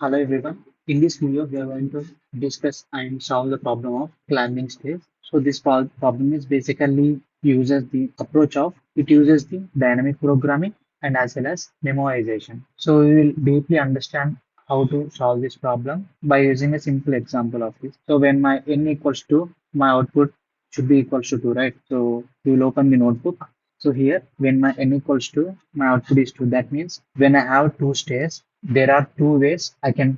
Hello everyone. In this video, we are going to discuss and solve the problem of climbing stairs. So this problem is basically uses the approach of it uses the dynamic programming and as well as memoization. So we will deeply understand how to solve this problem by using a simple example of this. So when my n equals to my output should be equals to 2, right? So we will open the notebook. So here, when my n equals to my output is 2, that means when I have two stairs, there are two ways I can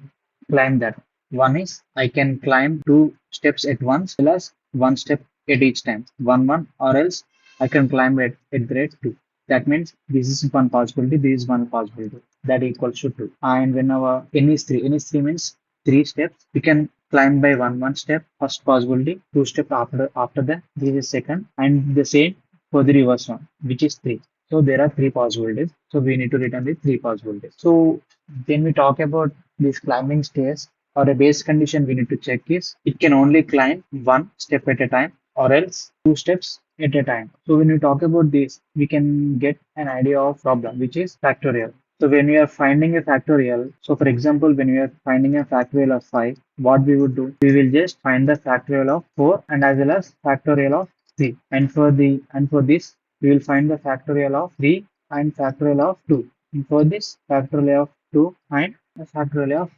climb that. One is I can climb two steps at once, plus one step at each time, one, or else I can climb at grade two. That means this is one possibility, this is one possibility that equals to two. And when our n is three means three steps. We can climb by one step, first possibility, two step after that, this is second, and the same for the reverse one, which is three. So there are three possibilities. So we need to return the three possibilities. So when we talk about these climbing stairs or a base condition we need to check is it can only climb one step at a time or else two steps at a time. So when we talk about this, we can get an idea of problem, which is factorial. So when we are finding a factorial, so for example, when we are finding a factorial of 5, what we would do, we will just find the factorial of 4 and as well as factorial of 3. And for this, we will find the factorial of 3 and factorial of 2. And for this, factorial of 2 and a factorial of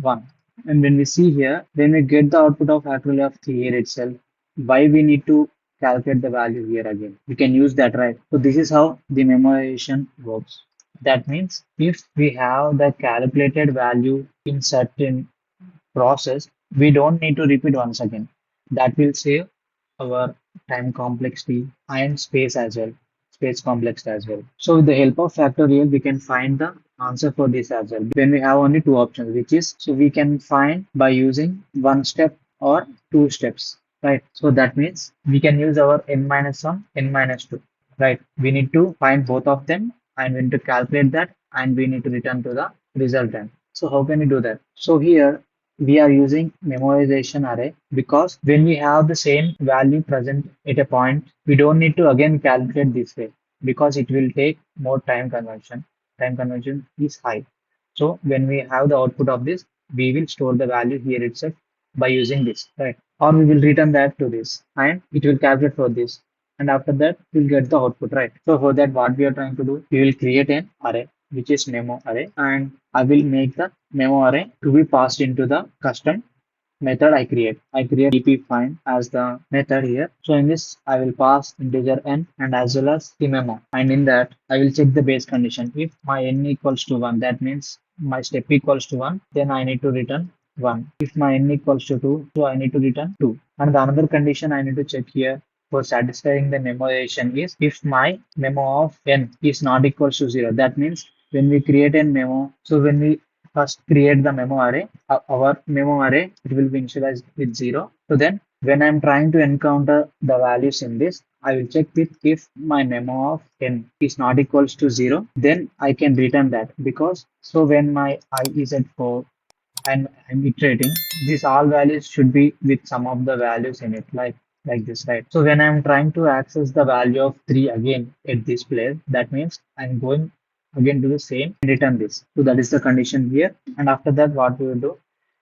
1. And when we see here, when we get the output of factorial of 3 here itself, why we need to calculate the value here again? We can use that, right? So this is how the memoization works. That means if we have the calculated value in certain process, we don't need to repeat once again. That will save our time complexity and space as well, space complexity as well. So with the help of factorial, we can find the answer for this as well. When we have only two options, which is so we can find by using one step or two steps, right? So that means we can use our n minus one, n minus two, right? We need to find both of them and we need to calculate that and we need to return to the resultant. So how can we do that? So here we are using memoization array because when we have the same value present at a point, we don't need to again calculate this way because it will take more time conversion. Time conversion is high. So when we have the output of this, we will store the value here itself by using this, right? Or we will return that to this and it will calculate for this. And after that, we'll get the output, right? So for that, what we are trying to do, we will create an array, which is memo array, and I will make the memo array to be passed into the custom method I create. I create dpFind as the method here. So in this, I will pass integer n and as well as the memo. And in that, I will check the base condition. If my n equals to 1, that means my step equals to 1, then I need to return 1. If my n equals to 2, so I need to return 2. And the another condition I need to check here for satisfying the memoization is if my memo of n is not equals to 0. That means when we create a memo, so when we first create the memo array, our memo array, it will be initialized with 0. So then when I'm trying to encounter the values in this, I will check with if my memo of n is not equals to 0, then I can return that because so when my I is at 4 and I'm iterating, these all values should be with some of the values in it, like this, right? So when I'm trying to access the value of 3 again at this place, that means I'm going again do the same and return this. So that is the condition here. And after that, what we will do,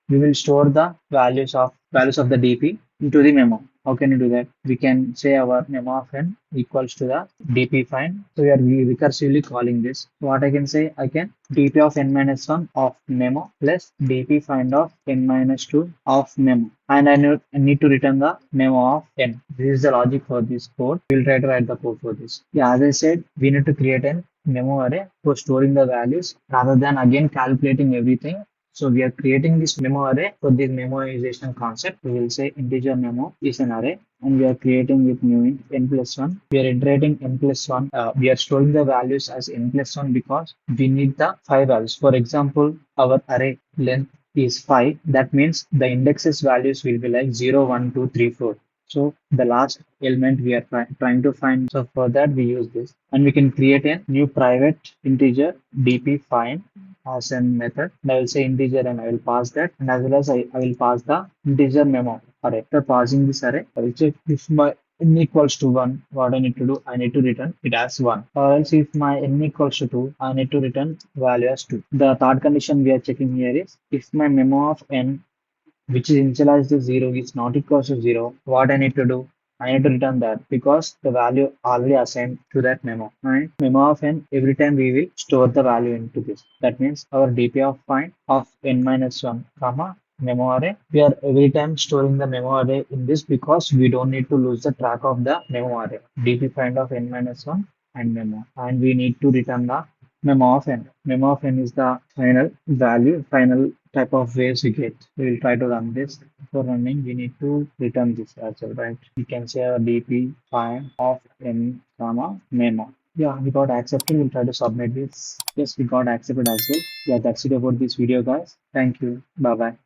we will store the values of the DP into the memo. How can you do that? We can say our memo of n equals to the DP find. So we are recursively calling this. So what I can say, I can DP of n minus 1 of memo plus DP find of n minus 2 of memo. And I need to return the memo of n. This is the logic for this code. We'll try to write the code for this. Yeah, as I said, we need to create an memo array for storing the values rather than again calculating everything. So we are creating this memo array for this memoization concept. We will say integer memo is an array and we are creating with new int n plus 1. We are iterating n plus 1. We are storing the values as n plus 1 because we need the 5 values. For example, our array length is 5. That means the indexes values will be like 0, 1, 2, 3, 4. So the last element we are trying to find. So for that we use this and we can create a new private integer dp find as a method. And I will say integer and I will pass that and as well as I will pass the integer memo array. After passing this array, I will check if my n equals to 1, what I need to do? I need to return it as 1. Or else if my n equals to 2, I need to return value as 2. The third condition we are checking here is if my memo of n which is initialized to 0 is not equals to 0, what I need to do? I need to return that because the value already assigned to that memo. Right? Memo of n, every time we will store the value into this. That means our dp of find of n minus 1, comma, memo array. We are every time storing the memo array in this because we don't need to lose the track of the memo array. dp find of n minus 1 and memo. And we need to return the memo of n. Memo of n is the final value, final type of waves we get. We will try to run this. For running, we need to return this as well, right? We can say a dp find of n comma memo. Yeah, we got accepted. We'll try to submit this. Yes, we got accepted as well. Yeah, that's it about this video, guys. Thank you. Bye bye.